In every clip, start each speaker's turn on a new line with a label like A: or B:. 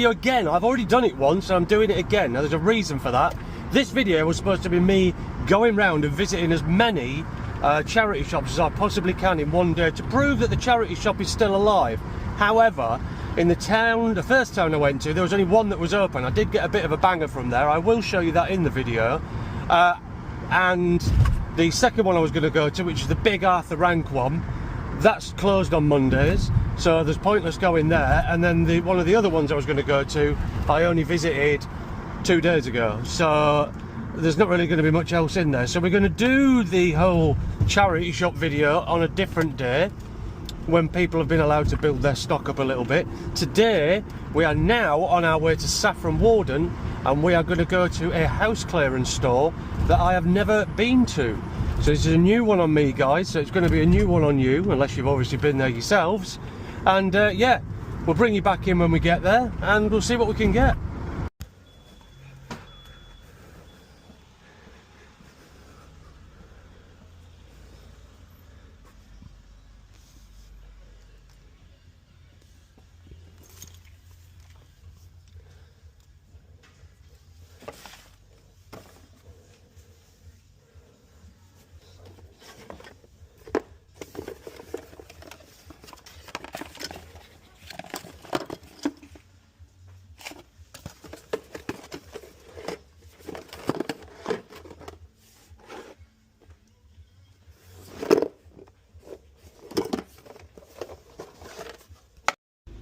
A: Again, I've already done it once, so I'm doing it again. Now there's a reason for that. This video was supposed to be me going round and visiting as many charity shops as I possibly can in one day to prove that the charity shop is still alive. However, in the first town I went to, there was only one that was open. I did get a bit of a banger from there. I will show you that in the video. And the second one I was going to go to, which is the big Arthur Rank one, that's closed on Mondays, so there's pointless going there. And then one of the other ones I was going to go to, I only visited 2 days ago, so there's not really going to be much else in there. So we're going to do the whole charity shop video on a different day when people have been allowed to build their stock up a little bit. Today we are now on our way to Saffron Walden, and we are going to go to a house clearance store that I have never been to. So this is a new one on me, guys, so it's going to be a new one on you, unless you've obviously been there yourselves. And yeah, we'll bring you back in when we get there, and we'll see what we can get.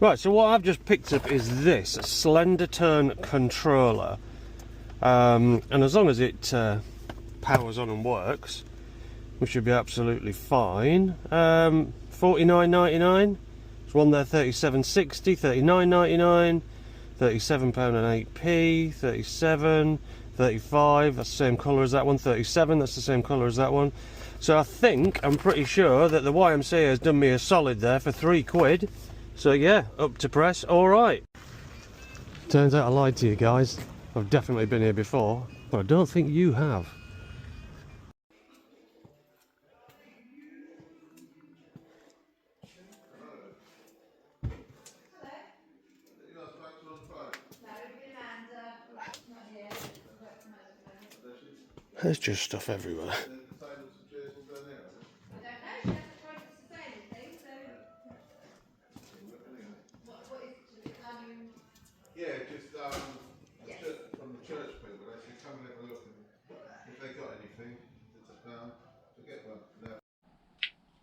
A: Right, so what I've just picked up is this, a slender turn controller. And as long as it powers on and works, we should be absolutely fine. $49.99. There's one there, $37.60, $39.99, £37.08, 37, 35, that's the same colour as that one, 37, that's the same colour as that one. So I'm pretty sure that the YMCA has done me a solid there for £3. So yeah, up to press, alright. Turns out I lied to you guys. I've definitely been here before, but I don't think you have. There's just stuff everywhere.
B: Yeah, just from the church people, they say come and have a look, and if they got anything that's forget one. No.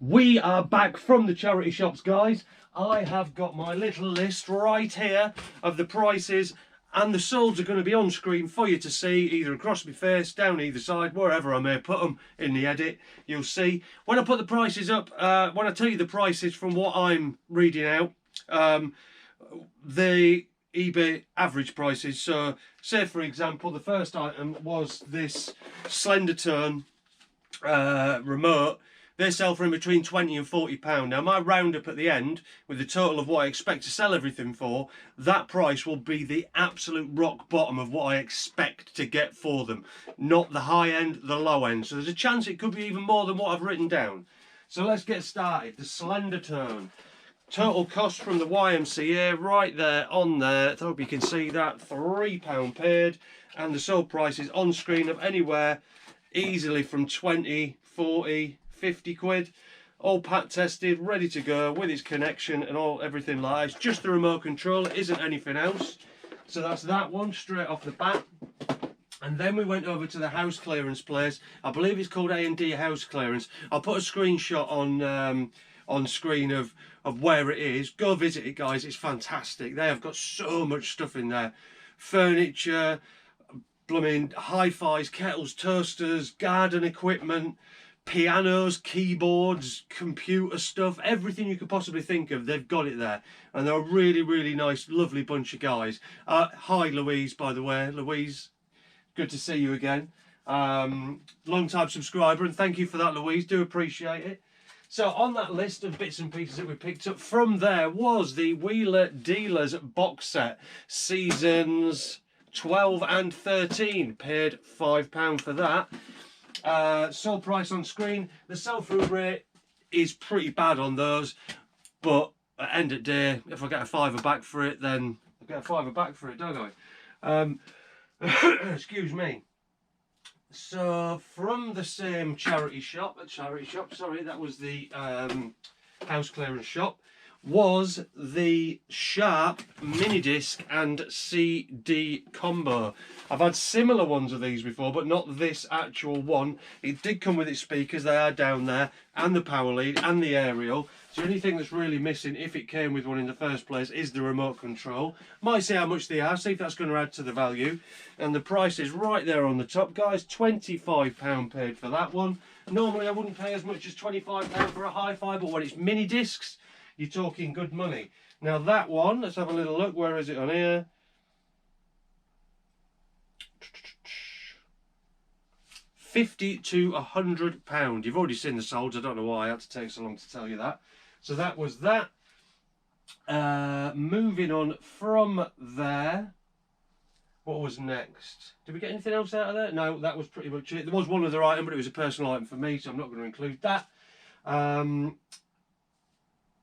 A: We are back from the charity shops, guys. I have got my little list right here of the prices, and the solds are going to be on screen for you to see, either across my face, down either side, wherever I may put them in the edit. You'll see when I put the prices up, when I tell you the prices from what I'm reading out, the eBay average prices. So say for example the first item was this slender turn remote. They sell for in between £20 and £40. Now my roundup at the end with the total of what I expect to sell everything for, that price will be the absolute rock bottom of what I expect to get for them, not the high end, the low end. So there's a chance it could be even more than what I've written down. So let's get started. The slender turn. Total cost from the YMCA right there on there. I hope you can see that. £3 paid, and the sold price is on screen of anywhere easily from 20, 40, 50 quid. All pat tested, ready to go with its connection and everything like that. It's just the remote control, it isn't anything else. So that's that one straight off the bat. And then we went over to the house clearance place. I believe it's called A&D House Clearance. I'll put a screenshot on screen of where it is. Go visit it, guys, it's fantastic. They have got so much stuff in there. Furniture, blooming hi-fis, kettles, toasters, garden equipment, pianos, keyboards, computer stuff, everything you could possibly think of, they've got it there. And they're a really, really nice, lovely bunch of guys. Hi Louise, by the way. Louise, good to see you again. Long time subscriber, and thank you for that, Louise, do appreciate it. So on that list of bits and pieces that we picked up from there was the Wheeler Dealers box set, seasons 12 and 13, paid £5 for that. Sold price on screen. The sell-through rate is pretty bad on those, but at the end of the day, if I get a £5 back for it, then I get a fiver back for it, don't I? Excuse me. So from the same charity shop, sorry, that was the house clearance shop, was the Sharp mini disc and CD combo. I've had similar ones of these before, but not this actual one. It did come with its speakers, they are down there, and the power lead and the aerial. So the only thing that's really missing, if it came with one in the first place, is the remote control. Might see how much they are, see if that's going to add to the value. And the price is right there on the top, guys. £25 paid for that one. Normally I wouldn't pay as much as £25 for a hi-fi, but when it's mini discs, you're talking good money. Now that one, let's have a little look. Where is it on here? £50 to £100. You've already seen the solds. I don't know why I had to take so long to tell you that. So that was that. Moving on from there. What was next? Did we get anything else out of there? No, that was pretty much it. There was one other item, but it was a personal item for me, so I'm not going to include that.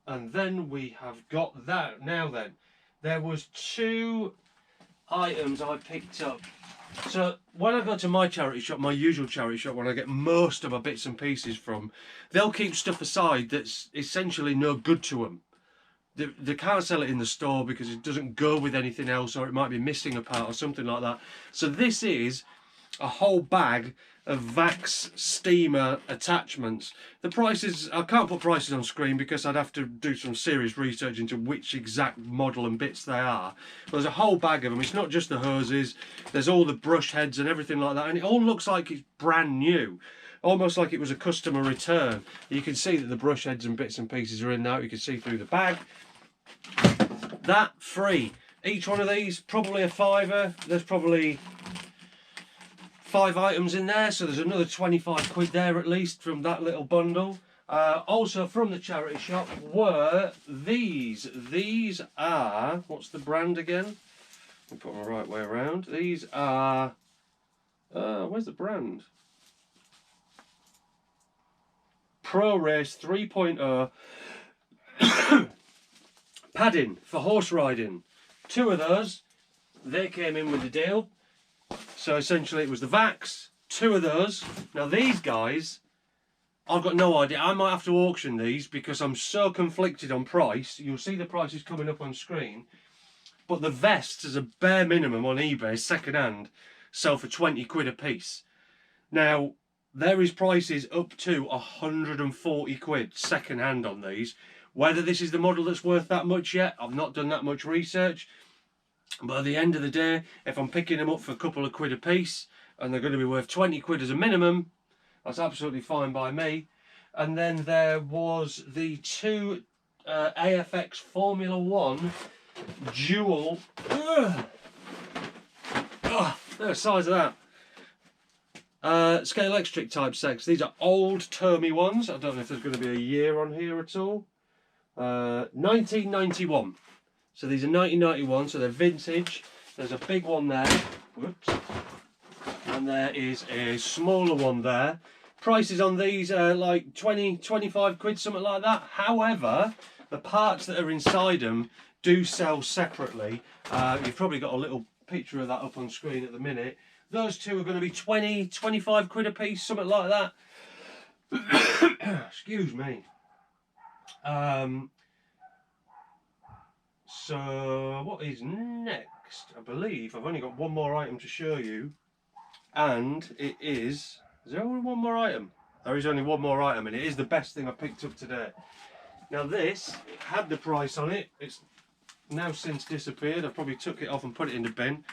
A: And then we have got that. Now then, there was 2 items I picked up. So when I go to my charity shop, my usual charity shop, when I get most of my bits and pieces from, they'll keep stuff aside that's essentially no good to them. They can't sell it in the store because it doesn't go with anything else, or it might be missing a part or something like that. So this is a whole bag of Vax steamer attachments. The prices, I can't put prices on screen because I'd have to do some serious research into which exact model and bits they are. But there's a whole bag of them. It's not just the hoses, there's all the brush heads and everything like that, and it all looks like it's brand new. Almost like it was a customer return. You can see that the brush heads and bits and pieces are in there. You can see through the bag. That free. Each one of these, probably a fiver. There's probably 5 items in there, so there's another 25 quid there at least from that little bundle. Also from the charity shop were these. These are, what's the brand again? I'll put them the right way around. These are, where's the brand? Pro Race 3.0 padding for horse riding. 2 of those, they came in with the deal. So essentially it was the Vax, 2 of those. Now these guys, I've got no idea. I might have to auction these because I'm so conflicted on price. You'll see the prices coming up on screen. But the vests, as a bare minimum on eBay, second hand, sell for 20 quid a piece. Now, there is prices up to 140 quid second hand on these. Whether this is the model that's worth that much yet, I've not done that much research. But at the end of the day, if I'm picking them up for a couple of quid a piece and they're going to be worth 20 quid as a minimum, that's absolutely fine by me. And then there was the 2 AFX Formula 1 dual. The size of that. Scale electric type sets. These are old termy ones. I don't know if there's going to be a year on here at all. 1991. So these are 1991, so they're vintage. There's a big one there. Whoops. And there is a smaller one there. Prices on these are like 20, 25 quid, something like that. However, the parts that are inside them do sell separately. You've probably got a little picture of that up on screen at the minute. Those 2 are going to be 20, 25 quid a piece, something like that. Excuse me. So what is next? I believe I've only got one more item to show you, and it is there only one more item? There is only one more item, and it is the best thing I picked up today. Now this had the price on it. It's now since disappeared. I probably took it off and put it in the bin.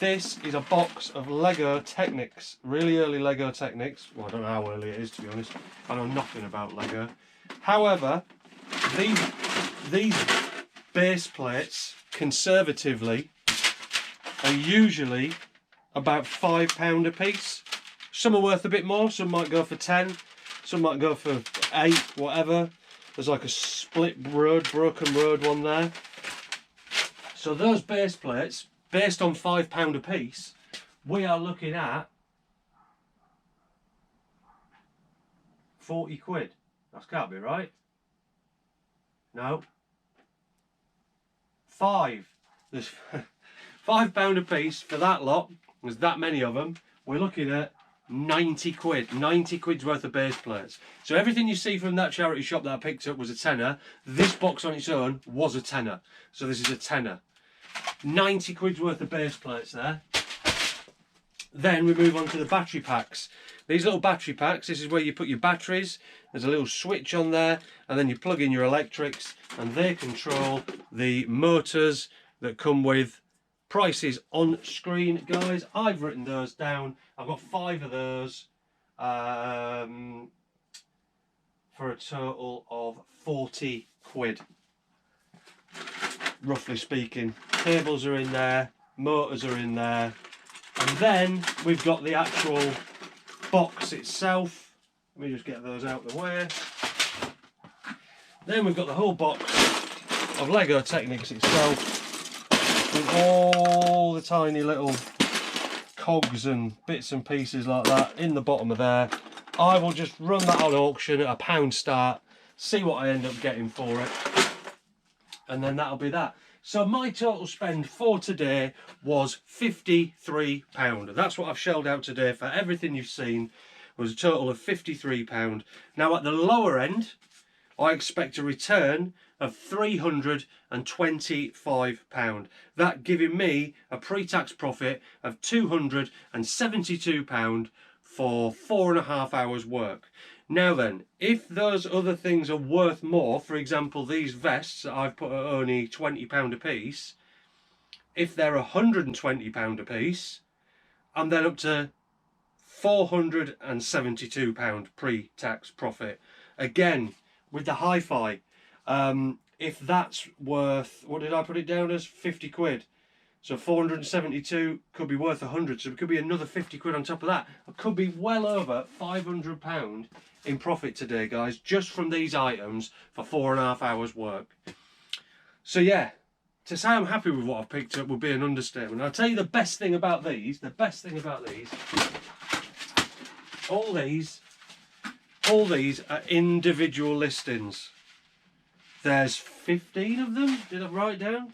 A: This is a box of Lego Technics, really early Lego Technics. Well, I don't know how early it is, to be honest. I know nothing about Lego. However, these base plates, conservatively, are usually about £5 a piece. Some are worth a bit more, some might go for 10, some might go for 8, whatever. There's like a split road, broken road one there. So those base plates, based on £5 a piece, we are looking at 40 quid. That can't be right. No. 5. There's £5 a piece for that lot. There's that many of them. We're looking at 90 quid. 90 quid's worth of base plates. So everything you see from that charity shop that I picked up was a tenner. This box on its own was a tenner. So this is a tenner. 90 quid's worth of base plates there. Then we move on to the battery packs. These little battery packs, this is where you put your batteries. There's a little switch on there, and then you plug in your electrics, and they control the motors that come with. Prices on screen, guys. I've written those down. I've got 5 of those for a total of 40 quid, roughly speaking. Cables are in there, motors are in there, and then we've got the actual box itself. Let me just get those out of the way. Then we've got the whole box of Lego Technics itself, with all the tiny little cogs and bits and pieces like that in the bottom of there. I will just run that on auction at £1 start, see what I end up getting for it, and then that'll be that. So my total spend for today was £53. That's what I've shelled out today for everything you've seen, was a total of £53. Now at the lower end, I expect a return of £325. That giving me a pre-tax profit of £272 for 4.5 hours work. Now then, if those other things are worth more, for example these vests that I've put at only £20 a piece, if they're £120 a piece, I'm then up to £472 pre-tax profit. Again, with the hi-fi, if that's worth, what did I put it down as? 50 quid. So 472 could be worth 100, so it could be another 50 quid on top of that. It could be well over £500 in profit today, guys, just from these items for 4.5 hours work. So yeah, to say I'm happy with what I've picked up would be an understatement. I'll tell you the best thing about these, all these are individual listings. There's 15 of them, did I write down?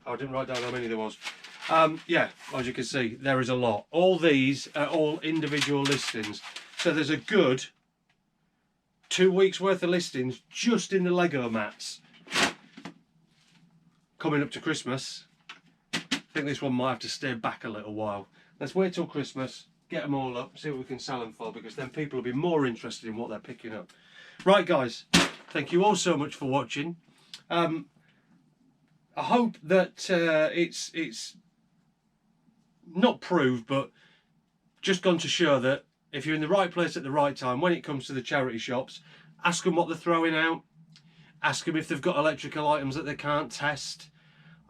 A: Oh, I didn't write down how many there was. Yeah, as you can see, there is a lot. All these are all individual listings. So there's a good 2 weeks worth of listings just in the Lego mats. Coming up to Christmas, I think this one might have to stay back a little while. Let's wait till Christmas, get them all up, see what we can sell them for, because then people will be more interested in what they're picking up. Right guys, thank you all so much for watching. I hope that it's not proved, but just gone to show that if you're in the right place at the right time, when it comes to the charity shops, ask them what they're throwing out, ask them if they've got electrical items that they can't test,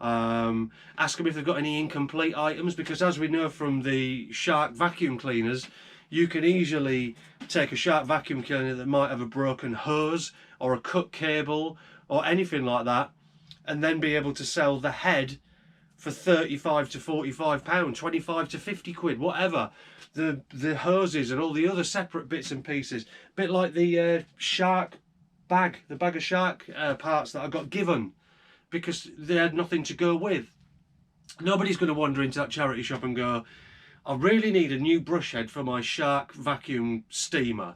A: ask them if they've got any incomplete items, because as we know from the Shark vacuum cleaners, you can easily take a Shark vacuum cleaner that might have a broken hose or a cut cable or anything like that, and then be able to sell the head for 35 to 45 pounds, 25 to 50 quid, whatever. The hoses and all the other separate bits and pieces, a bit like the Shark bag, the bag of Shark parts that I got given because they had nothing to go with. Nobody's going to wander into that charity shop and go, I really need a new brush head for my Shark vacuum steamer.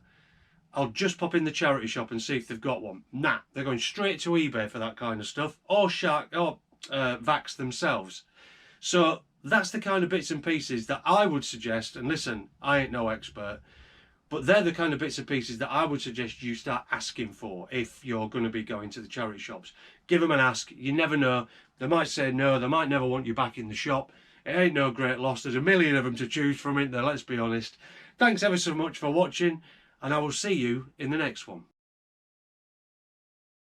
A: I'll just pop in the charity shop and see if they've got one. Nah, they're going straight to eBay for that kind of stuff, or Shark, or Vax themselves. So that's the kind of bits and pieces that I would suggest, and listen, I ain't no expert, but they're the kind of bits and pieces that I would suggest you start asking for if you're going to be going to the charity shops. Give them an ask, you never know. They might say no, they might never want you back in the shop. It ain't no great loss, there's a million of them to choose from, it there, let's be honest. Thanks ever so much for watching, and I will see you in the next one.